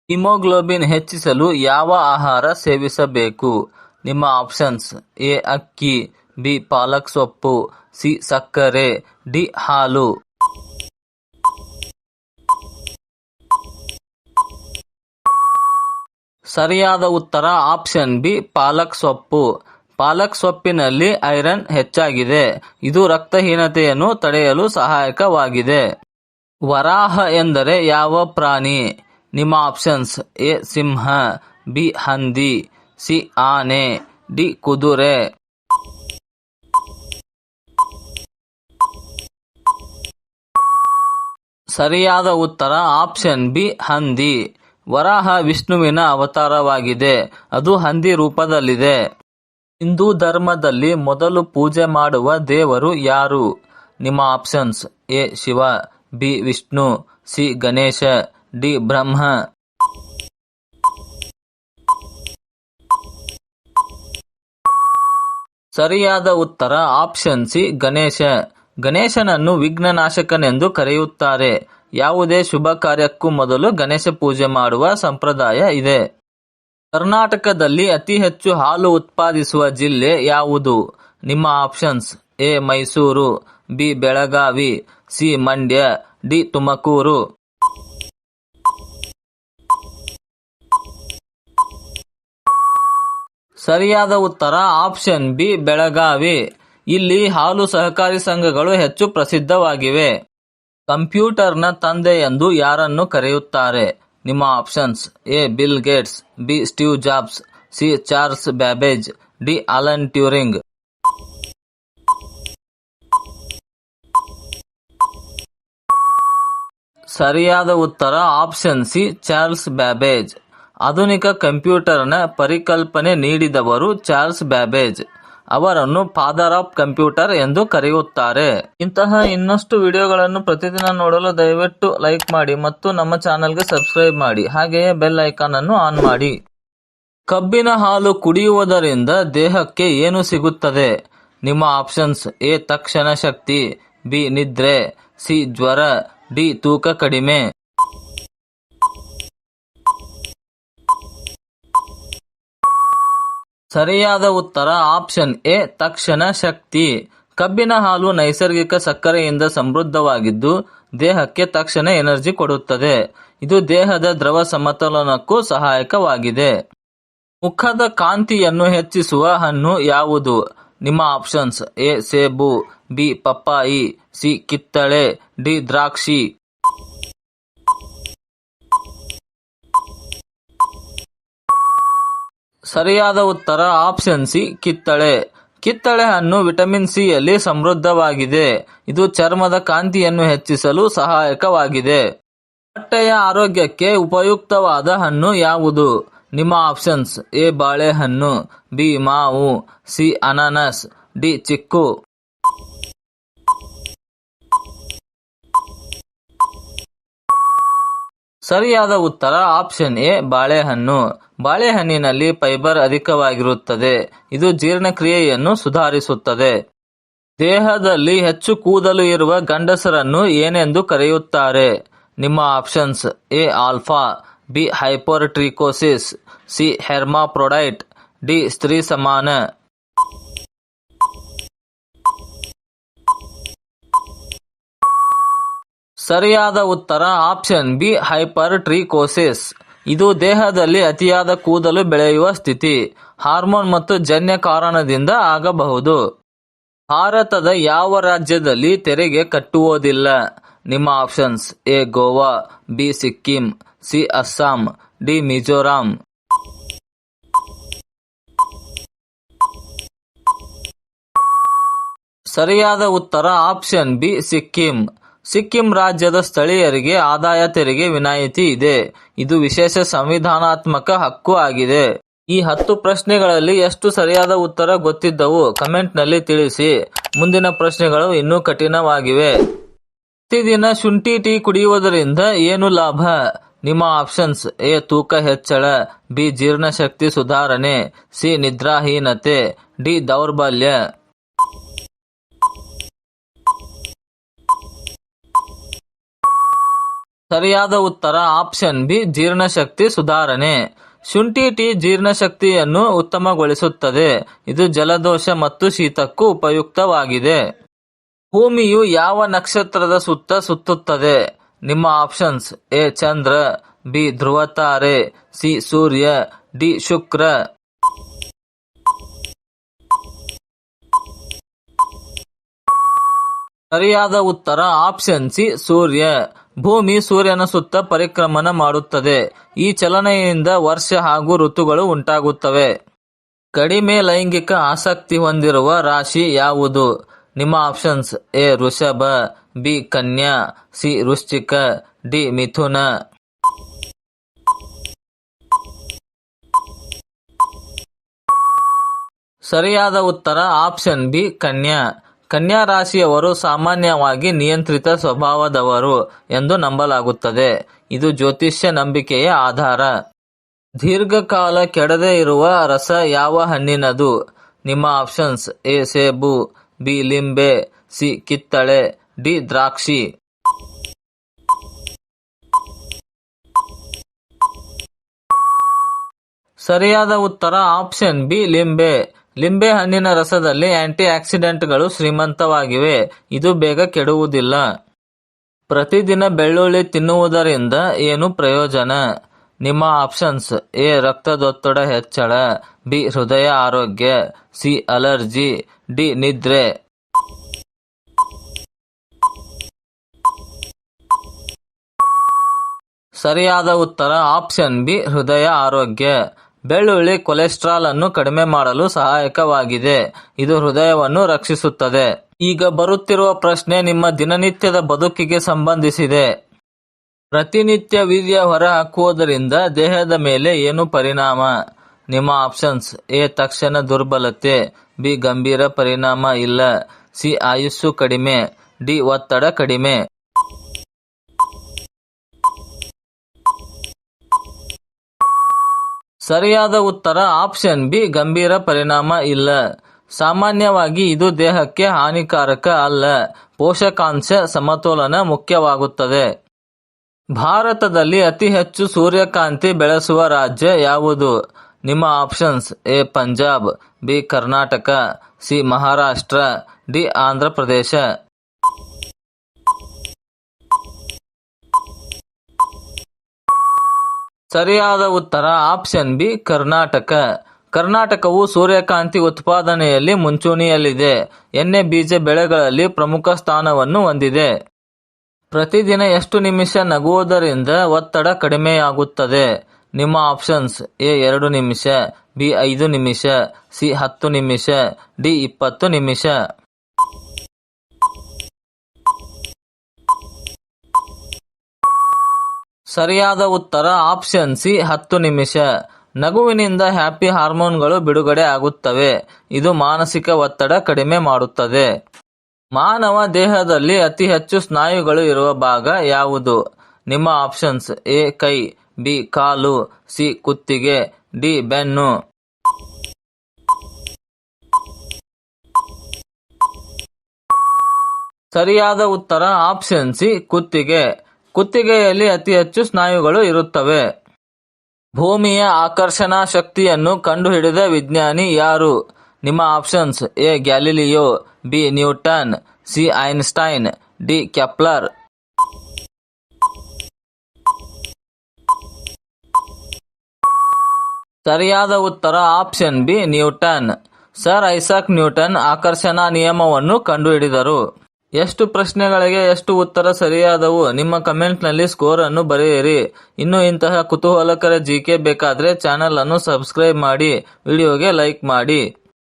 Haemoglobin ಹೆಚ್ಚಿಸಲು ಯಾವ ಆಹಾರ ಸೇವಿಸಬೇಕು? ನಿಮ್ಮ ಆಪ್ಷನ್ಸ್: ಎ ಅಕ್ಕಿ, ಬಿ ಪಾಲಕ್ ಸೊಪ್ಪು, ಸಿ ಸಕ್ಕರೆ, ಡಿ ಹಾಲು. ಸರಿಯಾದ ಉತ್ತರ ಆಪ್ಷನ್ ಬಿ ಪಾಲಕ್ ಸೊಪ್ಪು. ಪಾಲಕ್ ಸೊಪ್ಪಿನಲ್ಲಿ ಐರನ್ ಹೆಚ್ಚಾಗಿದೆ. ಇದು ರಕ್ತಹೀನತೆಯನ್ನು ತಡೆಯಲು ಸಹಾಯಕವಾಗಿದೆ. ವರಾಹ ಎಂದರೆ ಯಾವ ಪ್ರಾಣಿ? ನಿಮ್ಮ ಆಪ್ಷನ್ಸ್: ಎ ಸಿಂಹ, ಬಿ ಹಂದಿ, ಸಿ ಆನೆ, ಡಿ ಕುದುರೆ. ಸರಿಯಾದ ಉತ್ತರ ಆಪ್ಷನ್ ಬಿ ಹಂದಿ. ವರಾಹ ವಿಷ್ಣುವಿನ ಅವತಾರವಾಗಿದೆ. ಅದು ಹಂದಿ ರೂಪದಲ್ಲಿದೆ. ಹಿಂದೂ ಧರ್ಮದಲ್ಲಿ ಮೊದಲು ಪೂಜೆ ಮಾಡುವ ದೇವರು ಯಾರು? ನಿಮ್ಮ options: A Shiva, B Vishnu, C Ganesha, D Brahma. ಸರಿಯಾದ ಉತ್ತರ ಆಪ್ಷನ್ ಸಿ ಗಣೇಶ. ಗಣೇಶನನ್ನು ವಿಘ್ನನಾಶಕನೆಂದು ಕರೆಯುತ್ತಾರೆ. ಯಾವುದೇ ಶುಭ ಕಾರ್ಯಕ್ಕೂ ಮೊದಲು ಗಣೇಶ ಪೂಜೆ ಮಾಡುವ ಸಂಪ್ರದಾಯ ಇದೆ. ಕರ್ನಾಟಕದಲ್ಲಿ ಅತಿ ಹೆಚ್ಚು ಹಾಲು ಉತ್ಪಾದಿಸುವ ಜಿಲ್ಲೆ ಯಾವುದು? ನಿಮ್ಮ options: A Mysuru, B Belagavi, C Mandya, D Tumakuru. ಸರಿಯಾದ ಉತ್ತರ ಆಪ್ಷನ್ ಬಿ ಬೆಳಗಾವಿ. ಇಲ್ಲಿ ಹಾಲು ಸಹಕಾರಿ ಸಂಘಗಳು ಹೆಚ್ಚು ಪ್ರಸಿದ್ಧವಾಗಿವೆ. ಕಂಪ್ಯೂಟರ್ನ ತಂದೆ ಎಂದು ಯಾರನ್ನು ಕರೆಯುತ್ತಾರೆ? ನಿಮ್ಮ options: A bill Gates, B Steve jobs, C Charles Babbage, D Alan Turing. ಸರಿಯಾದ ಉತ್ತರ ಆಪ್ಷನ್ ಸಿ ಚಾರ್ಲ್ಸ್ ಬ್ಯಾಬೇಜ್. ಆಧುನಿಕ ಕಂಪ್ಯೂಟರ್ನ ಪರಿಕಲ್ಪನೆ ನೀಡಿದವರು ಚಾರ್ಲ್ಸ್ ಬ್ಯಾಬೇಜ್. ಅವರನ್ನು ಫಾದರ್ ಆಫ್ ಕಂಪ್ಯೂಟರ್ ಎಂದು ಕರೆಯುತ್ತಾರೆ. ಇಂತಹ ಇನ್ನಷ್ಟು ವಿಡಿಯೋಗಳನ್ನು ಪ್ರತಿದಿನ ನೋಡಲು ದಯವಿಟ್ಟು ಲೈಕ್ ಮಾಡಿ ಮತ್ತು ನಮ್ಮ ಚಾನೆಲ್ಗೆ ಸಬ್ಸ್ಕ್ರೈಬ್ ಮಾಡಿ. ಹಾಗೆಯೇ ಬೆಲ್ ಐಕಾನ್ ಅನ್ನು ಆನ್ ಮಾಡಿ. ಕಬ್ಬಿನ ಹಾಲು ಕುಡಿಯುವುದರಿಂದ ದೇಹಕ್ಕೆ ಏನು ಸಿಗುತ್ತದೆ? ನಿಮ್ಮ ಆಪ್ಷನ್ಸ್: ಎ ತಕ್ಷಣ ಶಕ್ತಿ, ಬಿ ನಿದ್ರೆ, ಸಿ ಜ್ವರ, ಡಿ ತೂಕ ಕಡಿಮೆ. ಸರಿಯಾದ ಉತ್ತರ ಆಪ್ಷನ್ ಎ ತಕ್ಷಣ ಶಕ್ತಿ. ಕಬ್ಬಿನ ಹಾಲು ನೈಸರ್ಗಿಕ ಸಕ್ಕರೆಯಿಂದ ಸಮೃದ್ಧವಾಗಿದ್ದು ದೇಹಕ್ಕೆ ತಕ್ಷಣ ಎನರ್ಜಿ ಕೊಡುತ್ತದೆ. ಇದು ದೇಹದ ದ್ರವ ಸಮತೋಲನಕ್ಕೂ ಸಹಾಯಕವಾಗಿದೆ. ಮುಖದ ಕಾಂತಿಯನ್ನು ಹೆಚ್ಚಿಸುವ ಹಣ್ಣು ಯಾವುದು? ನಿಮ್ಮ ಆಪ್ಷನ್ಸ್: ಎ ಸೇಬು, ಬಿ ಪಪ್ಪಾಯಿ, ಸಿ ಕಿತ್ತಳೆ, ಡಿ ದ್ರಾಕ್ಷಿ. ಸರಿಯಾದ ಉತ್ತರ ಆಪ್ಷನ್ ಸಿ ಕಿತ್ತಳೆ. ಕಿತ್ತಳೆ ಹಣ್ಣು ವಿಟಮಿನ್ ಸಿ ಯಲ್ಲಿ ಸಮೃದ್ಧವಾಗಿದೆ. ಇದು ಚರ್ಮದ ಕಾಂತಿಯನ್ನು ಹೆಚ್ಚಿಸಲು ಸಹಾಯಕವಾಗಿದೆ. ಹೊಟ್ಟೆಯ ಆರೋಗ್ಯಕ್ಕೆ ಉಪಯುಕ್ತವಾದ ಹಣ್ಣು ಯಾವುದು? ನಿಮ್ಮ ಆಪ್ಷನ್ಸ್: ಎ ಬಾಳೆಹಣ್ಣು, ಬಿ ಮಾವು, ಸಿ ಅನಾನಸ್, ಡಿ ಚಿಕ್ಕು. ಸರಿಯಾದ ಉತ್ತರ ಆಪ್ಷನ್ ಎ ಬಾಳೆಹಣ್ಣು. ಬಾಳೆಹಣ್ಣಿನಲ್ಲಿ ಫೈಬರ್ ಅಧಿಕವಾಗಿರುತ್ತದೆ. ಇದು ಜೀರ್ಣಕ್ರಿಯೆಯನ್ನು ಸುಧಾರಿಸುತ್ತದೆ. ದೇಹದಲ್ಲಿ ಹೆಚ್ಚು ಕೂದಲು ಇರುವ ಗಂಡಸರನ್ನು ಏನೆಂದು ಕರೆಯುತ್ತಾರೆ? ನಿಮ್ಮ options: A alpha, B hypotrichosis, C hermaphrodite, D ಸ್ತ್ರೀ ಸಮಾನ. ಸರಿಯಾದ ಉತ್ತರ ಆಪ್ಷನ್ ಬಿ ಹೈಪರ್ಟ್ರಿಕೋಸಿಸ್. ಇದು ದೇಹದಲ್ಲಿ ಅತಿಯಾದ ಕೂದಲು ಬೆಳೆಯುವ ಸ್ಥಿತಿ. ಹಾರ್ಮೋನ್ ಮತ್ತು ಜನ್ಯ ಕಾರಣದಿಂದ ಆಗಬಹುದು. ಭಾರತದ ಯಾವ ರಾಜ್ಯದಲ್ಲಿ ತೆರಿಗೆ ಕಟ್ಟುವುದಿಲ್ಲ? ನಿಮ್ಮ options: A Goa, B Sikkim, C Assam, D Mizoram. ಸರಿಯಾದ ಉತ್ತರ ಆಪ್ಷನ್ ಬಿ ಸಿಕ್ಕಿಂ. ಸಿಕ್ಕಿಂ ರಾಜ್ಯದ ಸ್ಥಳೀಯರಿಗೆ ಆದಾಯ ತೆರಿಗೆ ವಿನಾಯಿತಿ ಇದೆ. ಇದು ವಿಶೇಷ ಸಂವಿಧಾನಾತ್ಮಕ ಹಕ್ಕು ಆಗಿದೆ. ಈ 10 ಪ್ರಶ್ನೆಗಳಲ್ಲಿ ಎಷ್ಟು ಸರಿಯಾದ ಉತ್ತರ ಗೊತ್ತಿದ್ದವು ಕಮೆಂಟ್ನಲ್ಲಿ ತಿಳಿಸಿ. ಮುಂದಿನ ಪ್ರಶ್ನೆಗಳು ಇನ್ನೂ ಕಠಿಣವಾಗಿವೆ. ಪ್ರತಿದಿನ ಶುಂಠಿ ಟೀ ಕುಡಿಯುವುದರಿಂದ ಏನು ಲಾಭ? ನಿಮ್ಮ ಆಪ್ಷನ್ಸ್: ಎ ತೂಕ ಹೆಚ್ಚಳ, ಬಿ ಜೀರ್ಣಶಕ್ತಿ ಸುಧಾರಣೆ, ಸಿ ನಿದ್ರಾಹೀನತೆ, ಡಿ ದೌರ್ಬಲ್ಯ. ಸರಿಯಾದ ಉತ್ತರ ಆಪ್ಷನ್ ಬಿ ಜೀರ್ಣಶಕ್ತಿ ಸುಧಾರಣೆ. ಶುಂಠಿ ಟೀ ಜೀರ್ಣಶಕ್ತಿಯನ್ನು ಉತ್ತಮಗೊಳಿಸುತ್ತದೆ. ಇದು ಜಲದೋಷ ಮತ್ತು ಶೀತಕ್ಕೂ ಉಪಯುಕ್ತವಾಗಿದೆ. ಭೂಮಿಯು ಯಾವ ನಕ್ಷತ್ರದ ಸುತ್ತ ಸುತ್ತುತ್ತದೆ? ನಿಮ್ಮ ಆಪ್ಷನ್ಸ್: ಎ ಚಂದ್ರ, ಬಿ ಧ್ರುವತಾರೆ, ಸಿ ಸೂರ್ಯ, ಡಿ ಶುಕ್ರ. ಸರಿಯಾದ ಉತ್ತರ ಆಪ್ಷನ್ ಸಿ ಸೂರ್ಯ. ಭೂಮಿ ಸೂರ್ಯನ ಸುತ್ತ ಪರಿಕ್ರಮಣ ಮಾಡುತ್ತದೆ. ಈ ಚಲನೆಯಿಂದ ವರ್ಷ ಹಾಗೂ ಋತುಗಳು ಉಂಟಾಗುತ್ತವೆ. ಕಡಿಮೆ ಲೈಂಗಿಕ ಆಸಕ್ತಿ ಹೊಂದಿರುವ ರಾಶಿ ಯಾವುದು? ನಿಮ್ಮ ಆಪ್ಷನ್ಸ್: ಎ ವೃಷಭ, ಬಿ ಕನ್ಯಾ, ಸಿ ವೃಶ್ಚಿಕ, ಡಿ ಮಿಥುನ. ಸರಿಯಾದ ಉತ್ತರ ಆಪ್ಷನ್ ಬಿ ಕನ್ಯಾ. ಕನ್ಯಾ ರಾಶಿಯವರು ಸಾಮಾನ್ಯವಾಗಿ ನಿಯಂತ್ರಿತ ಸ್ವಭಾವದವರು ಎಂದು ನಂಬಲಾಗುತ್ತದೆ. ಇದು ಜ್ಯೋತಿಷ್ಯ ನಂಬಿಕೆಯ ಆಧಾರ. ದೀರ್ಘಕಾಲ ಕೆಡದೆ ಇರುವ ರಸ ಯಾವ ಹಣ್ಣಿನದು? ನಿಮ್ಮ ಆಪ್ಷನ್ಸ್: ಎ ಸೇಬು, ಬಿ ಲಿಂಬೆ, ಸಿ ಕಿತ್ತಳೆ, ಡಿ ದ್ರಾಕ್ಷಿ. ಸರಿಯಾದ ಉತ್ತರ ಆಪ್ಷನ್ ಬಿ ಲಿಂಬೆ. ಲಿಂಬೆ ಹಣ್ಣಿನ ರಸದಲ್ಲಿ ಆಂಟಿ ಆಕ್ಸಿಡೆಂಟ್ಗಳು ಶ್ರೀಮಂತವಾಗಿವೆ. ಇದು ಬೇಗ ಕೆಡುವುದಿಲ್ಲ. ಪ್ರತಿದಿನ ಬೆಳ್ಳುಳ್ಳಿ ತಿನ್ನುವುದರಿಂದ ಏನು ಪ್ರಯೋಜನ? ನಿಮ್ಮ ಆಪ್ಷನ್ಸ್: ಎ ರಕ್ತದೊತ್ತಡ ಹೆಚ್ಚಳ, ಬಿ ಹೃದಯ ಆರೋಗ್ಯ, ಸಿ ಅಲರ್ಜಿ, ಡಿ ನಿದ್ರೆ. ಸರಿಯಾದ ಉತ್ತರ ಆಪ್ಷನ್ ಬಿ ಹೃದಯ ಆರೋಗ್ಯ. ಬೆಳ್ಳುಳ್ಳಿ ಕೊಲೆಸ್ಟ್ರಾಲ್ ಅನ್ನು ಕಡಿಮೆ ಮಾಡಲು ಸಹಾಯಕವಾಗಿದೆ. ಇದು ಹೃದಯವನ್ನು ರಕ್ಷಿಸುತ್ತದೆ. ಈಗ ಬರುತ್ತಿರುವ ಪ್ರಶ್ನೆ ನಿಮ್ಮ ದಿನನಿತ್ಯದ ಬದುಕಿಗೆ ಸಂಬಂಧಿಸಿದೆ. ಪ್ರತಿನಿತ್ಯ ವೀರ್ಯ ಹೊರ ಹಾಕುವುದರಿಂದ ದೇಹದ ಮೇಲೆ ಏನು ಪರಿಣಾಮ? ನಿಮ್ಮ ಆಪ್ಷನ್ಸ್: ಎ ತಕ್ಷಣ ದುರ್ಬಲತೆ, ಬಿ ಗಂಭೀರ ಪರಿಣಾಮ ಇಲ್ಲ, ಸಿ ಆಯುಸ್ಸು ಕಡಿಮೆ, ಡಿ ಒತ್ತಡ ಕಡಿಮೆ. ಸರಿಯಾದ ಉತ್ತರ ಆಪ್ಷನ್ ಬಿ ಗಂಭೀರ ಪರಿಣಾಮ ಇಲ್ಲ. ಸಾಮಾನ್ಯವಾಗಿ ಇದು ದೇಹಕ್ಕೆ ಹಾನಿಕಾರಕ ಅಲ್ಲ. ಪೋಷಕಾಂಶ ಸಮತೋಲನ ಮುಖ್ಯವಾಗುತ್ತದೆ. ಭಾರತದಲ್ಲಿ ಅತಿ ಹೆಚ್ಚು ಸೂರ್ಯಕಾಂತಿ ಬೆಳೆಸುವ ರಾಜ್ಯ ಯಾವುದು? ನಿಮ್ಮ options: A Punjab, B Karnataka, C Maharashtra, D Andhra Pradesh. ಸರಿಯಾದ ಉತ್ತರ ಆಪ್ಷನ್ ಬಿ ಕರ್ನಾಟಕ. ಕರ್ನಾಟಕವು ಸೂರ್ಯಕಾಂತಿ ಉತ್ಪಾದನೆಯಲ್ಲಿ ಮುಂಚೂಣಿಯಲ್ಲಿದೆ. ಎಣ್ಣೆ ಬೀಜ ಬೆಳೆಗಳಲ್ಲಿ ಪ್ರಮುಖ ಸ್ಥಾನವನ್ನು ಹೊಂದಿದೆ. ಪ್ರತಿದಿನ ಎಷ್ಟು ನಿಮಿಷ ನಗುವುದರಿಂದ ಒತ್ತಡ ಕಡಿಮೆಯಾಗುತ್ತದೆ? ನಿಮ್ಮ ಆಪ್ಷನ್ಸ್: ಎ 2 ನಿಮಿಷ, ಬಿ 5 ನಿಮಿಷ, ಸಿ 10 ನಿಮಿಷ, ಡಿ 20 ನಿಮಿಷ. ಸರಿಯಾದ ಉತ್ತರ ಆಪ್ಷನ್ ಸಿ 10 ನಿಮಿಷ. ನಗುವಿನಿಂದ ಹ್ಯಾಪಿ ಹಾರ್ಮೋನ್ಗಳು ಬಿಡುಗಡೆ ಆಗುತ್ತವೆ. ಇದು ಮಾನಸಿಕ ಒತ್ತಡ ಕಡಿಮೆ ಮಾಡುತ್ತದೆ. ಮಾನವ ದೇಹದಲ್ಲಿ ಅತಿ ಹೆಚ್ಚು ಸ್ನಾಯುಗಳು ಇರುವ ಭಾಗ ಯಾವುದು? ನಿಮ್ಮ ಆಪ್ಷನ್ಸ್: ಎ ಕೈ, ಬಿ ಕಾಲು, ಸಿ ಕುತ್ತಿಗೆ, ಡಿ ಬೆನ್ನು. ಸರಿಯಾದ ಉತ್ತರ ಆಪ್ಷನ್ ಸಿ ಕುತ್ತಿಗೆ. ಕುತ್ತಿಗೆಯಲ್ಲಿ ಅತಿ ಹೆಚ್ಚು ಸ್ನಾಯುಗಳು ಇರುತ್ತವೆ. ಭೂಮಿಯ ಆಕರ್ಷಣಾ ಶಕ್ತಿಯನ್ನು ಕಂಡುಹಿಡಿದ ವಿಜ್ಞಾನಿ ಯಾರು? ನಿಮ್ಮ options: A Galileo, B Newton, C Einstein, D Kepler. ಸರಿಯಾದ ಉತ್ತರ option B Newton. Sir Isaac Newton ಆಕರ್ಷಣಾ ನಿಯಮವನ್ನು ಕಂಡುಹಿಡಿದರು. ಎಷ್ಟು ಪ್ರಶ್ನೆಗಳಿಗೆ ಎಷ್ಟು ಉತ್ತರ ಸರಿಯಾದವು? ನಿಮ್ಮ ಕಮೆಂಟ್ನಲ್ಲಿ ಸ್ಕೋರ್ ಅನ್ನು ಬರೆಯಿರಿ. ಇನ್ನು ಇಂತಹ ಕುತೂಹಲಕರ ಜಿಕೆ ಬೇಕಾದ್ರೆ ಚಾನೆಲ್ ಅನ್ನು ಸಬ್ಸ್ಕ್ರೈಬ್ ಮಾಡಿ, ವಿಡಿಯೋಗೆ ಲೈಕ್ ಮಾಡಿ.